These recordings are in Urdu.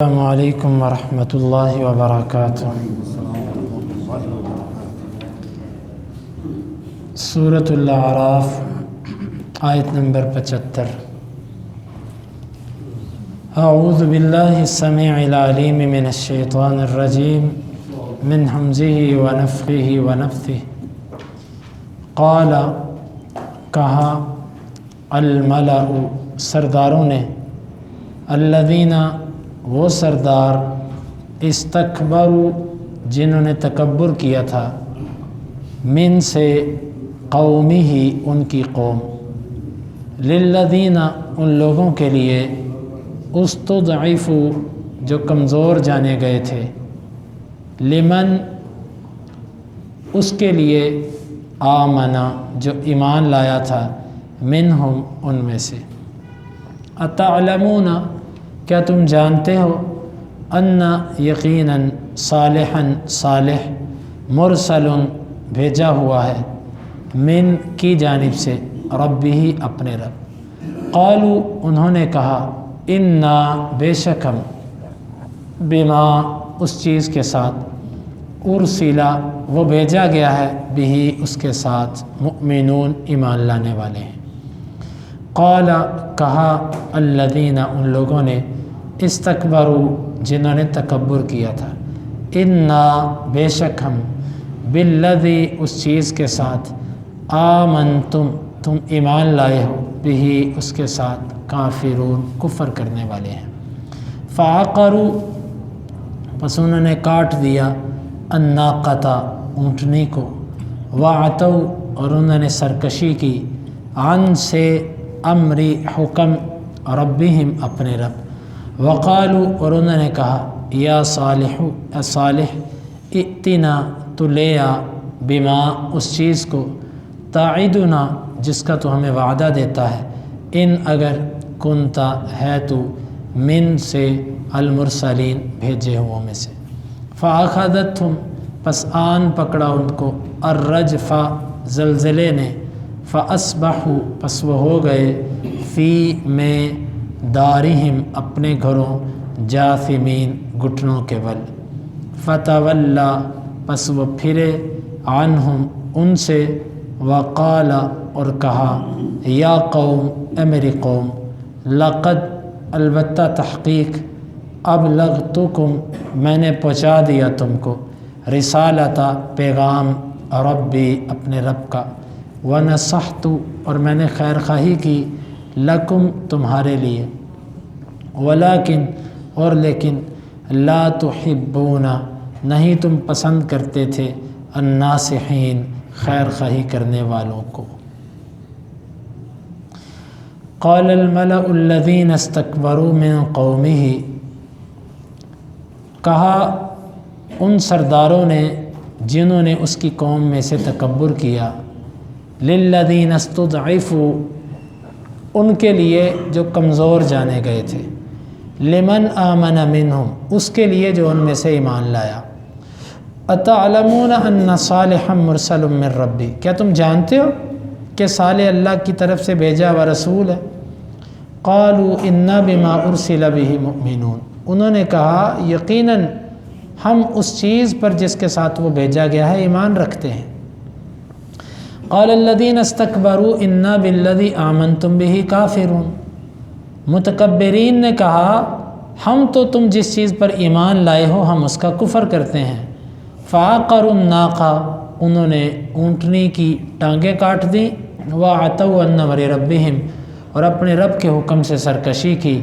السلام علیکم ورحمۃ اللہ وبرکاتہ۔ سورۃ الاعراف آیت نمبر 75۔ اعوذ باللہ السمیع العلیم من الشیطان الرجیم من حمزہ ونفخہ ونفثہ۔ قال کہا الملأ سرداروں نے، الذین وہ سردار، استکبروا جنہوں نے تکبر کیا تھا، من سے قومہ ان کی قوم، للذین ان لوگوں کے لیے، استضعفوا جو کمزور جانے گئے تھے، لمن اس کے لیے، آمنا جو ایمان لایا تھا، منہم ان میں سے۔ اتعلمون کیا تم جانتے ہو، ان یقیناً صالحا صالح، مرسل بھیجا ہوا ہے، من کی جانب سے، ربہ اپنے رب۔ قالوا انہوں نے کہا، انا بے شک ہم، بما اس چیز کے ساتھ، ارسلا وہ بھیجا گیا ہے، بہ اس کے ساتھ، مؤمنون ایمان لانے والے ہیں۔ قال کہا الذین ان لوگوں نے، استکبروا جنہوں نے تکبر کیا تھا، انا بے شک ہم، بالذی اس چیز کے ساتھ، آمنتم تم ایمان لائے ہو، بہ اس کے ساتھ، کافرون کفر کرنے والے ہیں۔ فعقروا پس انہوں نے کاٹ دیا، الناقۃ اونٹنی کو، وعتوا اور انہوں نے سرکشی کی، عن سے امر حکم، ربہم اپنے رب۔ وقالوا اور انہوں نے کہا، یا صالح اے صالح، ائتنا تو لے آ، بما اس چیز کو، تعدنا جس کا تو ہمیں وعدہ دیتا ہے، ان اگر کنتا ہے تو، من سے المرسلین بھیجے ہوں میں سے۔ فاخذتہم پس آن پکڑا ان کو، الرجفہ زلزلے نے، فاصبحوا پس وہ ہو گئے، فی میں دارہم اپنے گھروں، جاثمین گھٹنوں کے بل۔ فتولی پس وہ پھرے، عنہم ان سے، وقال اور کہا، یا قوم اے میری قوم، لقد البتہ تحقیق، ابلغتکم میں نے پہنچا دیا تم کو، رسالت پیغام، ربی اپنے رب کا، ونصحت اور میں نے خیر خواہی کی، لکم تمہارے لیے، ولیکن اور لیکن، لا تحبون نہیں تم پسند کرتے تھے، الناصحین خیر خواہی کرنے والوں کو۔ قال الملأ الذین استکبروا من قومہ کہا ان سرداروں نے جنہوں نے اس کی قوم میں سے تکبر کیا، للذین استضعفوا ان کے لیے جو کمزور جانے گئے تھے، لمن آمن منہم اس کے لیے جو ان میں سے ایمان لایا، اتعلمون ان صالحا مرسل من ربی کیا تم جانتے ہو کہ صالح اللہ کی طرف سے بھیجا ہوا رسول ہے۔ قالوا انا بما ارسل بہ مؤمنون انہوں نے کہا یقیناً ہم اس چیز پر جس کے ساتھ وہ بھیجا گیا ہے ایمان رکھتے ہیں۔ قال الذین استکبروا انا بالذی آمنتم بہ کافرون متکبرین نے کہا ہم تو تم جس چیز پر ایمان لائے ہو ہم اس کا کفر کرتے ہیں۔ فعقروا الناقہ انہوں نے اونٹنی کی ٹانگیں کاٹ دیں، وعتوا عن امر ربہم اور اپنے رب کے حکم سے سرکشی کی،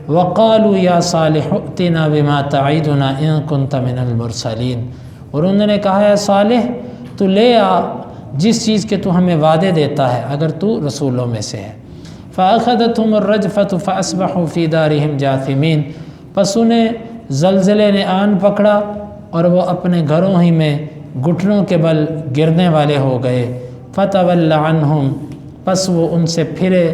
وقالوا یا صالح ائتنا بما تعدنا ان کنت من المرسلین اور انہوں نے کہا اے صالح تو لے آ جس چیز کے تو ہمیں وعدے دیتا ہے اگر تو رسولوں میں سے ہے۔ فاخذتہم الرجفۃ فاصبحوا فی دارہم جاثمین پس انہیں زلزلے نے آن پکڑا اور وہ اپنے گھروں ہی میں گھٹنوں کے بل گرنے والے ہو گئے۔ فتولی عنہم پس وہ ان سے پھرے،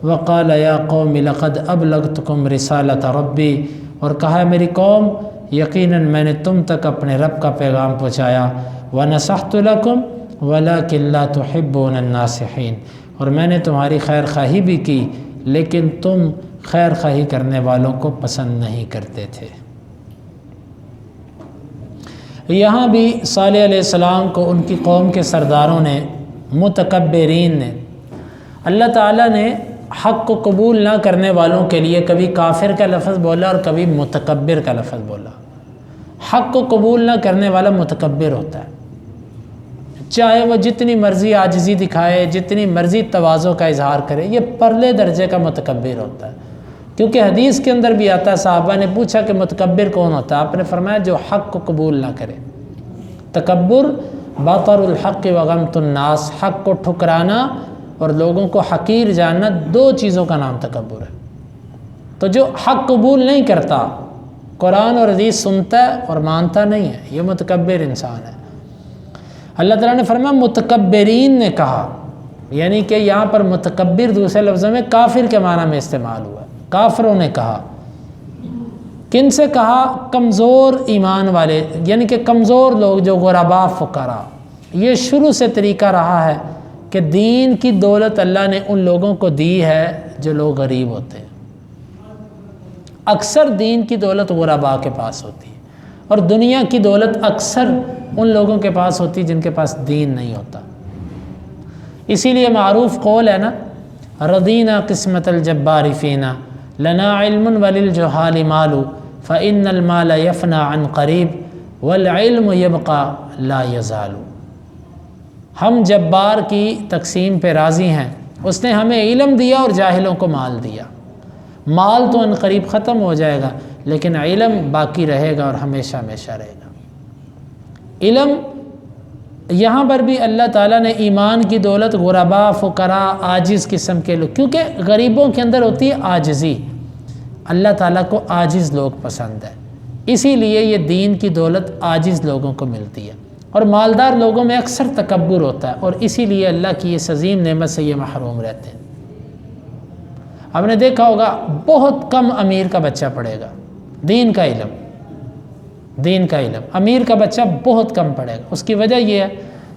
وقال یا قوم لقد ابلغتکم رسالت ربی اور کہا میری قوم یقیناً میں نے تم تک اپنے رب کا پیغام پہنچایا، ونصحت لکم ولیکن لا تحبون الناصحین اور میں نے تمہاری خیر خواہی بھی کی لیکن تم خیر خواہی کرنے والوں کو پسند نہیں کرتے تھے۔ یہاں بھی صالح علیہ السلام کو ان کی قوم کے سرداروں نے، متکبرین نے، اللہ تعالیٰ نے حق کو قبول نہ کرنے والوں کے لیے کبھی کافر کا لفظ بولا اور کبھی متکبر کا لفظ بولا۔ حق کو قبول نہ کرنے والا متکبر ہوتا ہے، چاہے وہ جتنی مرضی عاجزی دکھائے، جتنی مرضی تواضع کا اظہار کرے، یہ پرلے درجے کا متکبر ہوتا ہے۔ کیونکہ حدیث کے اندر بھی آتا ہے، صحابہ نے پوچھا کہ متکبر کون ہوتا ہے؟ آپ نے فرمایا جو حق کو قبول نہ کرے۔ تکبر بطر الحق وغمط الناس، حق کو ٹھکرانا اور لوگوں کو حقیر جاننا، دو چیزوں کا نام تکبر ہے۔ تو جو حق قبول نہیں کرتا، قرآن اور حدیث سنتا ہے اور مانتا نہیں ہے، یہ متکبر انسان ہے۔ اللہ تعالیٰ نے فرمایا متکبرین نے کہا، یعنی کہ یہاں پر متکبر دوسرے لفظوں میں کافر کے معنی میں استعمال ہوا ہے۔ کافروں نے کہا، کن سے کہا؟ کمزور ایمان والے، یعنی کہ کمزور لوگ جو غرباء فقراء۔ یہ شروع سے طریقہ رہا ہے کہ دین کی دولت اللہ نے ان لوگوں کو دی ہے جو لوگ غریب ہوتے ہیں۔ اکثر دین کی دولت غرباء کے پاس ہوتی ہے، اور دنیا کی دولت اکثر ان لوگوں کے پاس ہوتی جن کے پاس دین نہیں ہوتا۔ اسی لیے معروف قول ہے نا، رضینا قسمت الجبار فینا لنا علم وللجہال مال فإن المال يفنى عن قریب والعلم يبقى لا يزال۔ ہم جبار کی تقسیم پہ راضی ہیں، اس نے ہمیں علم دیا اور جاہلوں کو مال دیا۔ مال تو ان قریب ختم ہو جائے گا، لیکن علم باقی رہے گا اور ہمیشہ ہمیشہ رہے گا۔ علم یہاں پر بھی اللہ تعالیٰ نے ایمان کی دولت غرباء فقراء عاجز قسم کے لوگ، کیونکہ غریبوں کے اندر ہوتی ہے عاجزی، اللہ تعالیٰ کو عاجز لوگ پسند ہے، اسی لیے یہ دین کی دولت عاجز لوگوں کو ملتی ہے، اور مالدار لوگوں میں اکثر تکبر ہوتا ہے، اور اسی لیے اللہ کی اس عظیم نعمت سے یہ محروم رہتے ہیں۔ آپ نے دیکھا ہوگا بہت کم امیر کا بچہ پڑھے گا دین کا علم، دین کا علم، امیر کا بچہ بہت کم پڑھے گا۔ اس کی وجہ یہ ہے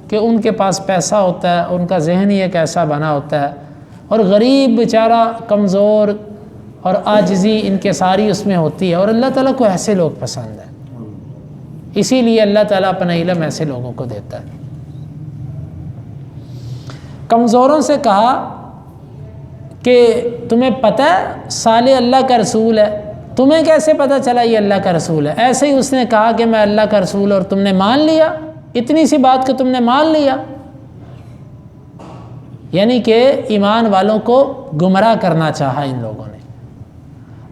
کہ ان کے پاس پیسہ ہوتا ہے، ان کا ذہن ہی ایک ایسا بنا ہوتا ہے، اور غریب بیچارہ کمزور اور عاجزی ان کے ساری اس میں ہوتی ہے، اور اللہ تعالیٰ کو ایسے لوگ پسند ہیں، اسی لیے اللہ تعالیٰ اپنا علم ایسے لوگوں کو دیتا ہے۔ کمزوروں سے کہا کہ تمہیں پتہ ہے صالح اللہ کا رسول ہے، تمہیں کیسے پتہ چلا یہ اللہ کا رسول ہے؟ ایسے ہی اس نے کہا کہ میں اللہ کا رسول اور تم نے مان لیا، اتنی سی بات کہ تم نے مان لیا، یعنی کہ ایمان والوں کو گمراہ کرنا چاہا ان لوگوں نے۔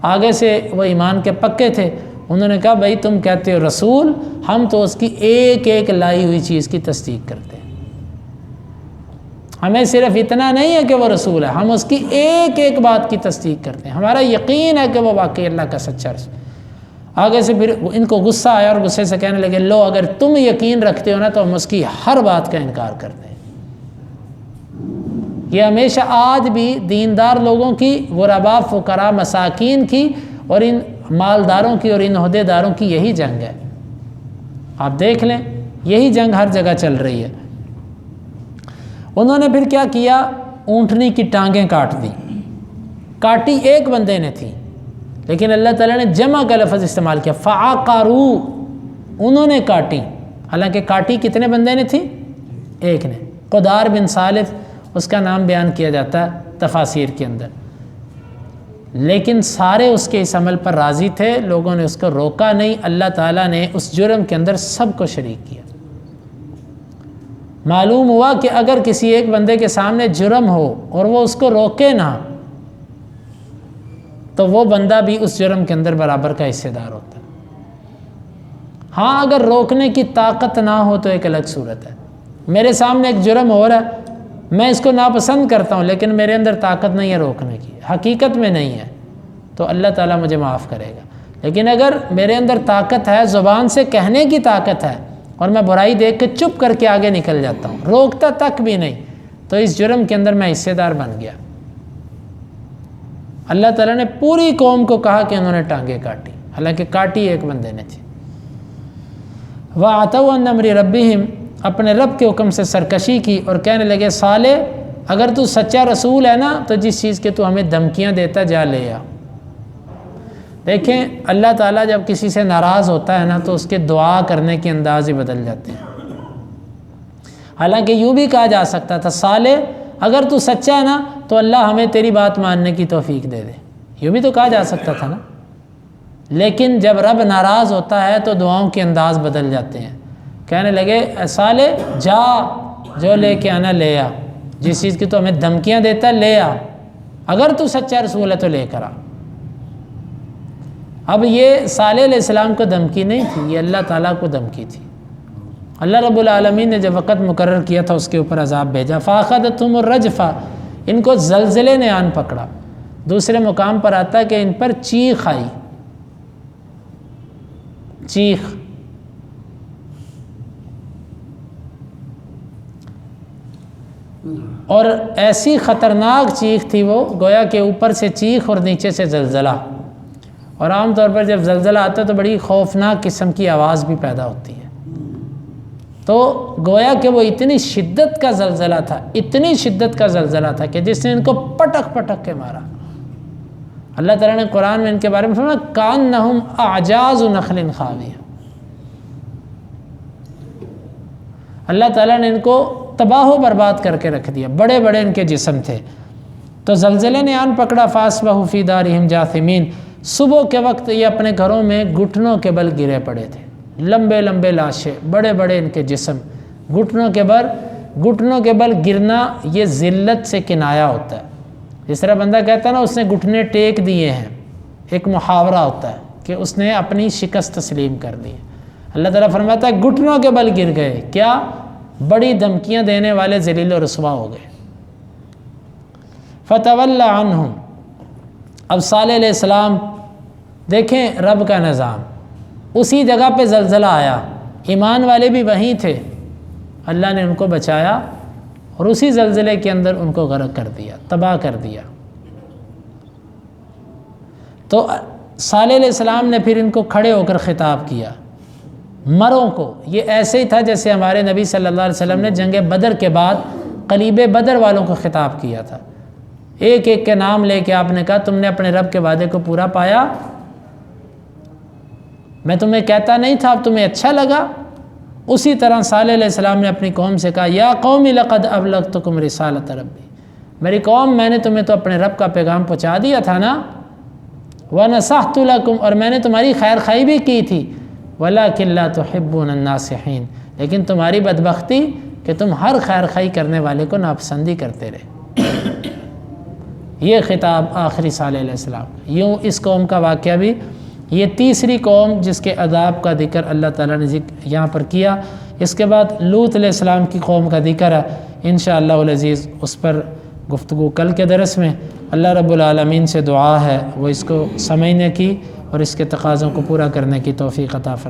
آگے سے وہ ایمان کے پکے تھے، انہوں نے کہا بھائی تم کہتے ہو رسول، ہم تو اس کی ایک ایک لائی ہوئی چیز کی تصدیق کرتے ہیں، ہمیں صرف اتنا نہیں ہے کہ وہ رسول ہے، ہم اس کی ایک ایک بات کی تصدیق کرتے ہیں، ہمارا یقین ہے کہ وہ واقعی اللہ کا سچا رسول۔ آگے سے پھر ان کو غصہ آیا اور غصے سے کہنے لگے لو اگر تم یقین رکھتے ہو نا تو ہم اس کی ہر بات کا انکار کرتے ہیں۔ یہ ہمیشہ آج بھی دیندار لوگوں کی، غرباء فقراء مساکین کی اور ان مالداروں کی اور ان عہدے داروں کی یہی جنگ ہے۔ آپ دیکھ لیں یہی جنگ ہر جگہ چل رہی ہے۔ انہوں نے پھر کیا کیا؟ اونٹنی کی ٹانگیں کاٹ دی، کاٹی ایک بندے نے تھی، لیکن اللہ تعالیٰ نے جمع کا لفظ استعمال کیا، فعقروا، انہوں نے کاٹی، حالانکہ کاٹی کتنے بندے نے تھی؟ ایک نے۔ قدار بن ثالث اس کا نام بیان کیا جاتا ہے تفاسیر کے اندر، لیکن سارے اس کے اس عمل پر راضی تھے، لوگوں نے اس کو روکا نہیں، اللہ تعالیٰ نے اس جرم کے اندر سب کو شریک کیا۔ معلوم ہوا کہ اگر کسی ایک بندے کے سامنے جرم ہو اور وہ اس کو روکے نہ تو وہ بندہ بھی اس جرم کے اندر برابر کا حصے دار ہوتا ہے۔ ہاں اگر روکنے کی طاقت نہ ہو تو ایک الگ صورت ہے، میرے سامنے ایک جرم ہو رہا ہے، میں اس کو ناپسند کرتا ہوں لیکن میرے اندر طاقت نہیں ہے روکنے کی، حقیقت میں نہیں ہے، تو اللہ تعالیٰ مجھے معاف کرے گا۔ لیکن اگر میرے اندر طاقت ہے، زبان سے کہنے کی طاقت ہے، اور میں برائی دیکھ کے چپ کر کے آگے نکل جاتا ہوں، روکتا تک بھی نہیں، تو اس جرم کے اندر میں حصے دار بن گیا۔ اللہ تعالیٰ نے پوری قوم کو کہا کہ انہوں نے ٹانگیں کاٹی، حالانکہ کاٹی ایک بندے نے تھی۔ وَعَتَوْا عَنْ أَمْرِ رَبِّهِمْ، اپنے رب کے حکم سے سرکشی کی اور کہنے لگے صالح اگر تو سچا رسول ہے نا تو جس چیز کے تو ہمیں دھمکیاں دیتا جا لے آ۔ دیکھیں اللہ تعالیٰ جب کسی سے ناراض ہوتا ہے نا تو اس کے دعا کرنے کے انداز ہی بدل جاتے ہیں۔ حالانکہ یوں بھی کہا جا سکتا تھا صالح اگر تو سچا ہے نا تو اللہ ہمیں تیری بات ماننے کی توفیق دے دے، یوں بھی تو کہا جا سکتا تھا نا۔ لیکن جب رب ناراض ہوتا ہے تو دعاؤں کے انداز بدل جاتے ہیں، کہنے لگے اے صالح جا، جو لے کے آنا لے آ، جس چیز کی تو ہمیں دھمکیاں دیتا ہے لے آ، اگر تو سچا رسول ہے تو لے کر آ۔ اب یہ صالح علیہ السلام کو دھمکی نہیں تھی، یہ اللہ تعالیٰ کو دھمکی تھی۔ اللہ رب العالمین نے جب وقت مقرر کیا تھا اس کے اوپر عذاب بھیجا، فَأَخَذَتْهُمُ الرَّجْفَةُ، ان کو زلزلے نے آن پکڑا۔ دوسرے مقام پر آتا ہے کہ ان پر چیخ آئی، چیخ۔ اور ایسی خطرناک چیخ تھی وہ، گویا کہ اوپر سے چیخ اور نیچے سے زلزلہ۔ اور عام طور پر جب زلزلہ آتا ہے تو بڑی خوفناک قسم کی آواز بھی پیدا ہوتی ہے۔ تو گویا کہ وہ اتنی شدت کا زلزلہ تھا، اتنی شدت کا زلزلہ تھا کہ جس نے ان کو پٹک پٹک کے مارا۔ اللہ تعالیٰ نے قرآن میں ان کے بارے میں فرمایا کأنہم اعجاز نخل خاویہ، اللہ تعالیٰ نے ان کو تباہ و برباد کر کے رکھ دیا، بڑے بڑے ان کے جسم تھے۔ تو زلزلے نے آن پکڑا، فاصبحوا فی دارہم جاثمین، صبح کے وقت یہ اپنے گھروں میں گھٹنوں کے بل گرے پڑے تھے، لمبے لمبے لاشیں، بڑے بڑے ان کے جسم، گھٹنوں کے بل گرنا یہ ذلت سے کنایا ہوتا ہے۔ جس طرح بندہ کہتا ہے نا اس نے گھٹنے ٹیک دیے ہیں، ایک محاورہ ہوتا ہے کہ اس نے اپنی شکست تسلیم کر دی۔ اللہ تعالیٰ فرماتا ہے گھٹنوں کے بل گر گئے، کیا؟ بڑی دھمکیاں دینے والے ذلیل و رسوا ہو گئے۔ فتولی عنہم، اب صالح علیہ السلام دیکھیں رب کا نظام، اسی جگہ پہ زلزلہ آیا، ایمان والے بھی وہیں تھے، اللہ نے ان کو بچایا اور اسی زلزلے کے اندر ان کو غرق کر دیا، تباہ کر دیا۔ تو صالح علیہ السلام نے پھر ان کو کھڑے ہو کر خطاب کیا، مروں کو۔ یہ ایسے ہی تھا جیسے ہمارے نبی صلی اللہ علیہ وسلم نے جنگ بدر کے بعد قلیب بدر والوں کو خطاب کیا تھا، ایک ایک کے نام لے کے آپ نے کہا تم نے اپنے رب کے وعدے کو پورا پایا؟ میں تمہیں کہتا نہیں تھا، اب تمہیں اچھا لگا؟ اسی طرح صالح علیہ السلام نے اپنی قوم سے کہا یا قوم لقد ابلغتکم رسالۃ ربی، میری قوم میں نے تمہیں تو اپنے رب کا پیغام پہنچا دیا تھا نا، ونصحت لکم، اور میں نے تمہاری خیر خواہی بھی کی تھی، ولکن لا تحبون الناصحین، لیکن تمہاری بدبختی کہ تم ہر خیر خواہی کرنے والے کو ناپسندی کرتے رہے۔ یہ خطاب آخری صالح علیہ السلام۔ یوں اس قوم کا واقعہ بھی، یہ تیسری قوم جس کے عذاب کا ذکر اللہ تعالیٰ نے یہاں پر کیا۔ اس کے بعد لوط علیہ السلام کی قوم کا ذکر ہے، انشاءاللہ العزیز اس پر گفتگو کل کے درس میں۔ اللہ رب العالمین سے دعا ہے وہ اس کو سمجھنے کی اور اس کے تقاضوں کو پورا کرنے کی توفیق عطا فرمائے۔